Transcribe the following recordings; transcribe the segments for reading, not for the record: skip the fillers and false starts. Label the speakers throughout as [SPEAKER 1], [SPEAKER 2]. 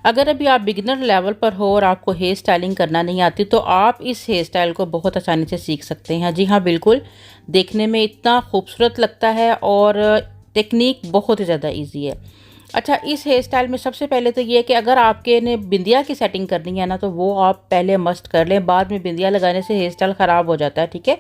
[SPEAKER 1] अगर अभी आप बिगिनर लेवल पर हो और आपको हेयर स्टाइलिंग करना नहीं आती तो आप इस हेयर स्टाइल को बहुत आसानी से सीख सकते हैं। जी हाँ, बिल्कुल। देखने में इतना खूबसूरत लगता है और टेक्निक बहुत ही ज़्यादा इजी है। अच्छा, इस हेयर स्टाइल में सबसे पहले तो ये है कि अगर आपके ने बिंदिया की सेटिंग करनी है ना, तो वो आप पहले मस्ट कर लें। बाद में बिंदिया लगाने से हेयर स्टाइल ख़राब हो जाता है, ठीक है।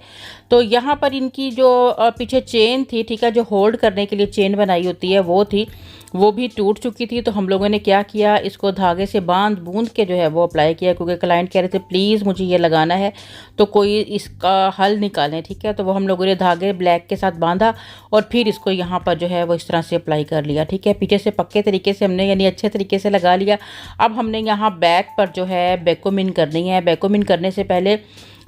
[SPEAKER 1] तो यहाँ पर इनकी जो पीछे चेन थी, ठीक है, जो होल्ड करने के लिए चेन बनाई होती है वो थी, वो भी टूट चुकी थी। तो हम लोगों ने क्या किया, इसको धागे से बांध बूंद के जो है वो अप्लाई किया, क्योंकि क्लाइंट कह रहे थे प्लीज़ मुझे ये लगाना है, तो कोई इसका हल निकालें, ठीक है। तो वो हम लोगों ने धागे ब्लैक के साथ बांधा और फिर इसको यहाँ पर जो है वो इस तरह से अप्लाई कर लिया, ठीक है। पीछे से पक्के तरीके से हमने यानी अच्छे तरीके से लगा लिया। अब हमने यहाँ बैक पर जो है बैकोमिन करनी है। बैकोमिन करने से पहले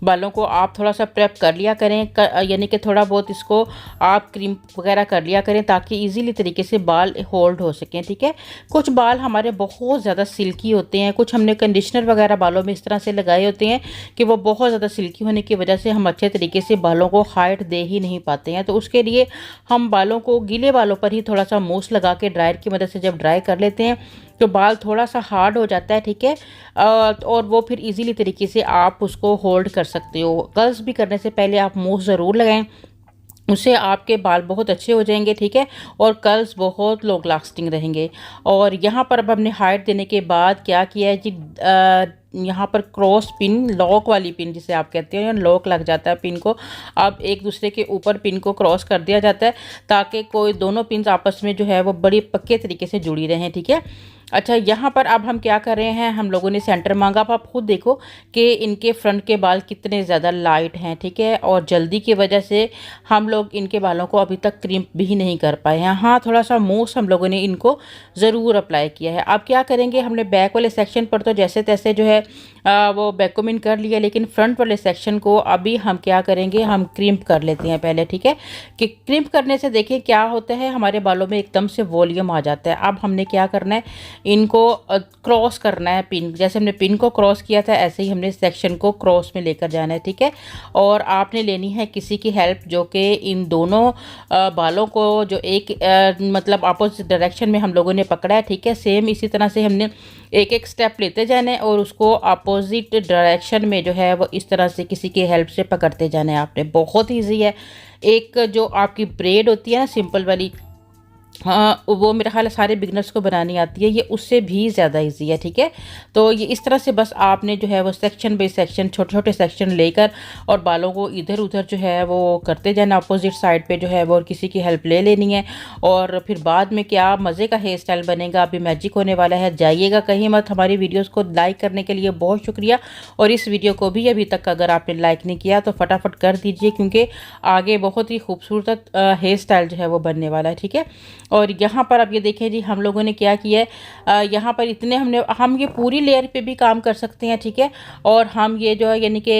[SPEAKER 1] बालों को आप थोड़ा सा प्रेप कर लिया करें, यानी कि थोड़ा बहुत इसको आप क्रीम वगैरह कर लिया करें ताकि इजीली तरीके से बाल होल्ड हो सकें, ठीक है। कुछ बाल हमारे बहुत ज़्यादा सिल्की होते हैं, कुछ हमने कंडीशनर वगैरह बालों में इस तरह से लगाए होते हैं कि वो बहुत ज़्यादा सिल्की होने की वजह से हम अच्छे तरीके से बालों को हाइट दे ही नहीं पाते हैं। तो उसके लिए हम बालों को गीले बालों पर ही थोड़ा सा मूस लगा के ड्रायर की मदद से जब ड्राई कर लेते हैं तो बाल थोड़ा सा हार्ड हो जाता है, ठीक है। और वो फिर इजीली तरीके से आप उसको होल्ड कर सकते हो। कर्ल्स भी करने से पहले आप मूस ज़रूर लगाएं, उससे आपके बाल बहुत अच्छे हो जाएंगे, ठीक है। और कर्ल्स बहुत लॉन्ग लास्टिंग रहेंगे। और यहाँ पर अब हमने हाइट देने के बाद क्या किया है जी, यहाँ पर क्रॉस पिन, लॉक वाली पिन जिसे आप कहते हो, लॉक लग जाता है पिन को, अब एक दूसरे के ऊपर पिन को क्रॉस कर दिया जाता है ताकि कोई दोनों पिन आपस में जो है वो बड़ी पक्के तरीके से जुड़ी रहें, ठीक है। अच्छा, यहाँ पर अब हम क्या कर रहे हैं, हम लोगों ने सेंटर मांगा। अब आप खुद देखो कि इनके फ्रंट के बाल कितने ज़्यादा लाइट हैं, ठीक है। और जल्दी की वजह से हम लोग इनके बालों को अभी तक क्रिम्प भी नहीं कर पाए हैं। हाँ, थोड़ा सा मूस हम लोगों ने इनको ज़रूर अप्लाई किया है। अब क्या करेंगे, हमने बैक वाले सेक्शन पर तो जैसे तैसे जो है वो बैकोमिन कर लिया, लेकिन फ्रंट वाले सेक्शन को अभी हम क्या करेंगे, हम क्रिम्प कर लेते हैं पहले, ठीक है। कि क्रिम्प करने से देखिए क्या होता है, हमारे बालों में एकदम से वॉल्यूम आ जाता है। अब हमने क्या करना है, इनको क्रॉस करना है पिन, जैसे हमने पिन को क्रॉस किया था ऐसे ही हमने सेक्शन को क्रॉस में लेकर जाना है, ठीक है। और आपने लेनी है किसी की हेल्प जो कि इन दोनों बालों को जो एक मतलब अपोजिट डायरेक्शन में हम लोगों ने पकड़ा है, ठीक है। सेम इसी तरह से हमने एक एक स्टेप लेते जाना है और उसको अपोजिट डायरेक्शन में जो है वो इस तरह से किसी की हेल्प से पकड़ते जाना है आपने। बहुत ईजी है। एक जो आपकी ब्रेड होती है ना सिंपल वाली, हाँ, वो मेरा ख्याल सारे बिगनर्स को बनानी आती है, ये उससे भी ज़्यादा इजी है, ठीक है। तो ये इस तरह से बस आपने जो है वो सेक्शन बाई सेक्शन छोटे छोटे सेक्शन लेकर और बालों को इधर उधर जो है वो करते जाना अपोजिट साइड पे जो है वो, और किसी की हेल्प ले लेनी है। और फिर बाद में क्या मज़े का हेयर स्टाइल बनेगा, अभी मैजिक होने वाला है। जाइएगा कहीं मत। हमारी वीडियोज़ को लाइक करने के लिए बहुत शुक्रिया। और इस वीडियो को भी अभी तक अगर आपने लाइक नहीं किया तो फटाफट कर दीजिए, क्योंकि आगे बहुत ही खूबसूरत हेयर स्टाइल जो है वो बनने वाला है, ठीक है। और यहाँ पर अब ये देखें जी, हम लोगों ने क्या किया है, यहाँ पर इतने हम ये पूरी लेयर पे भी काम कर सकते हैं, ठीक है। और हम ये जो है यानी कि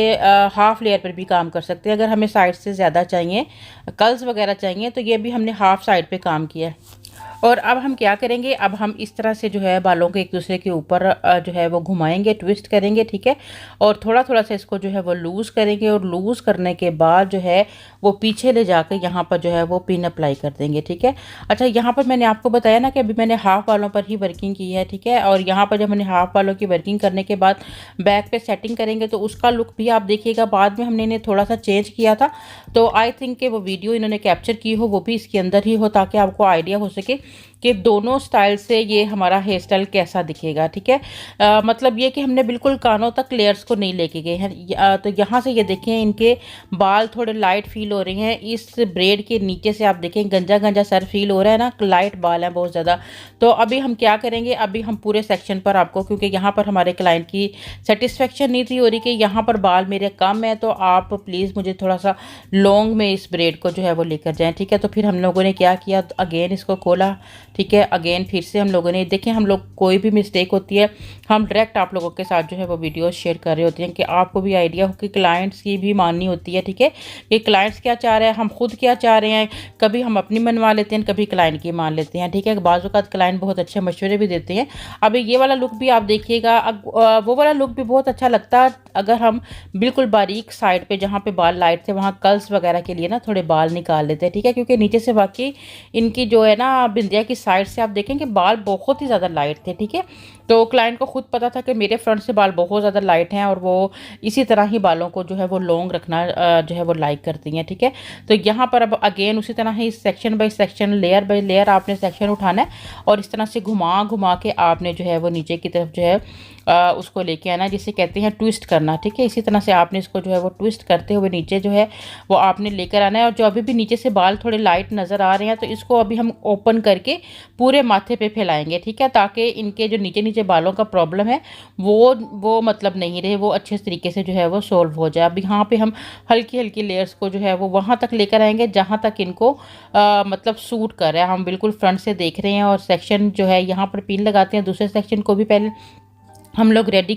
[SPEAKER 1] हाफ़ लेयर पर भी काम कर सकते हैं। अगर हमें साइड से ज़्यादा चाहिए, कर्ल्स वगैरह चाहिए, तो ये भी हमने हाफ़ साइड पे काम किया है। और अब हम क्या करेंगे, अब हम इस तरह से जो है बालों को एक दूसरे के ऊपर जो है वो घुमाएंगे, ट्विस्ट करेंगे, ठीक है। और थोड़ा थोड़ा सा इसको जो है वो लूज़ करेंगे और लूज़ करने के बाद जो है वो पीछे ले जाकर यहाँ पर जो है वो पिन अप्लाई कर देंगे, ठीक है। अच्छा, यहाँ पर मैंने आपको बताया ना कि अभी मैंने हाफ़ बालों पर ही वर्किंग की है, ठीक है। और यहाँ पर जब मैंने हाफ़ बालों की वर्किंग करने के बाद बैक पे सेटिंग करेंगे तो उसका लुक भी आप देखिएगा। बाद में हमने इन्हें थोड़ा सा चेंज किया था, तो आई थिंक कि वो वीडियो इन्होंने कैप्चर की हो वो भी इसके अंदर ही हो, ताकि आपको आइडिया हो सके कि दोनों स्टाइल से ये हमारा हेयर स्टाइल कैसा दिखेगा, ठीक है। मतलब ये कि हमने बिल्कुल कानों तक लेयर्स को नहीं लेके गए हैं। तो यहाँ से ये देखें, इनके बाल थोड़े लाइट फील हो रहे हैं। इस ब्रेड के नीचे से आप देखें गंजा गंजा सर फील हो रहा है ना, लाइट बाल हैं बहुत ज़्यादा। तो अभी हम क्या करेंगे, अभी हम पूरे सेक्शन पर आपको, क्योंकि यहाँ पर हमारे क्लाइंट की सेटिस्फेक्शन नहीं थी हो रही कि यहाँ पर बाल मेरे कम है, तो आप प्लीज़ मुझे थोड़ा सा लॉन्ग में इस ब्रेड को जो है वो लेकर जाएँ, ठीक है। तो फिर हम लोगों ने क्या किया, अगेन इसको खोला, ठीक है। अगेन फिर से हम लोगों ने देखें, हम लोग कोई भी मिस्टेक होती है हम डायरेक्ट आप लोगों के साथ जो है वो वीडियो शेयर कर रहे होते हैं कि आपको भी आइडिया हो कि क्लाइंट्स की भी माननी होती है, ठीक है। कि क्लाइंट्स क्या चाह रहे हैं, हम खुद क्या चाह रहे हैं। कभी हम अपनी मनवा लेते हैं, कभी क्लाइंट की मान लेते हैं, ठीक है। बाज़ औक़ात क्लाइंट बहुत अच्छे मशवरे भी देते हैं। अब ये वाला लुक भी आप देखिएगा, वो वाला लुक भी बहुत अच्छा लगता है अगर हम बिल्कुल बारीक साइड पे जहाँ पे बाल लाइट थे वहाँ कर्ल्स वगैरह के लिए ना थोड़े बाल निकाल लेते हैं, ठीक है। क्योंकि नीचे से वाकई इनकी जो है ना बिंदिया की इस साइड से आप देखें कि बाल बहुत ही ज़्यादा लाइट थे, ठीक है। तो क्लाइंट को खुद पता था कि मेरे फ्रंट से बाल बहुत ज़्यादा लाइट हैं और वो इसी तरह ही बालों को जो है वो लॉन्ग रखना जो है वो लाइक करती हैं, ठीक है। तो यहाँ पर अब अगेन उसी तरह ही section by section, layer by layer आपने सेक्शन उठाना है और इस तरह से घुमा घुमा के आपने जो है वो नीचे की तरफ जो है उसको लेके आना है, जिसे कहते हैं ट्विस्ट करना, ठीक है। इसी तरह से आपने इसको जो है वो ट्विस्ट करते हुए नीचे जो है वो आपने लेकर आना है। और जो अभी भी नीचे से बाल थोड़े लाइट नज़र आ रहे हैं तो इसको अभी हम ओपन करके पूरे माथे पे फैलाएंगे, ठीक है, ताकि इनके जो नीचे नीचे बालों का प्रॉब्लम है वो मतलब नहीं रहे, वो अच्छे तरीके से जो है वो सॉल्व हो जाए। अब यहाँ पे हम हल्की हल्की लेयर्स को जो है वो वहाँ तक लेकर आएंगे जहाँ तक इनको मतलब सूट कर रहा है। हम बिल्कुल फ्रंट से देख रहे हैं और सेक्शन जो है यहाँ पर पिन लगाते हैं, दूसरे सेक्शन को भी पहले हम लोग रेडी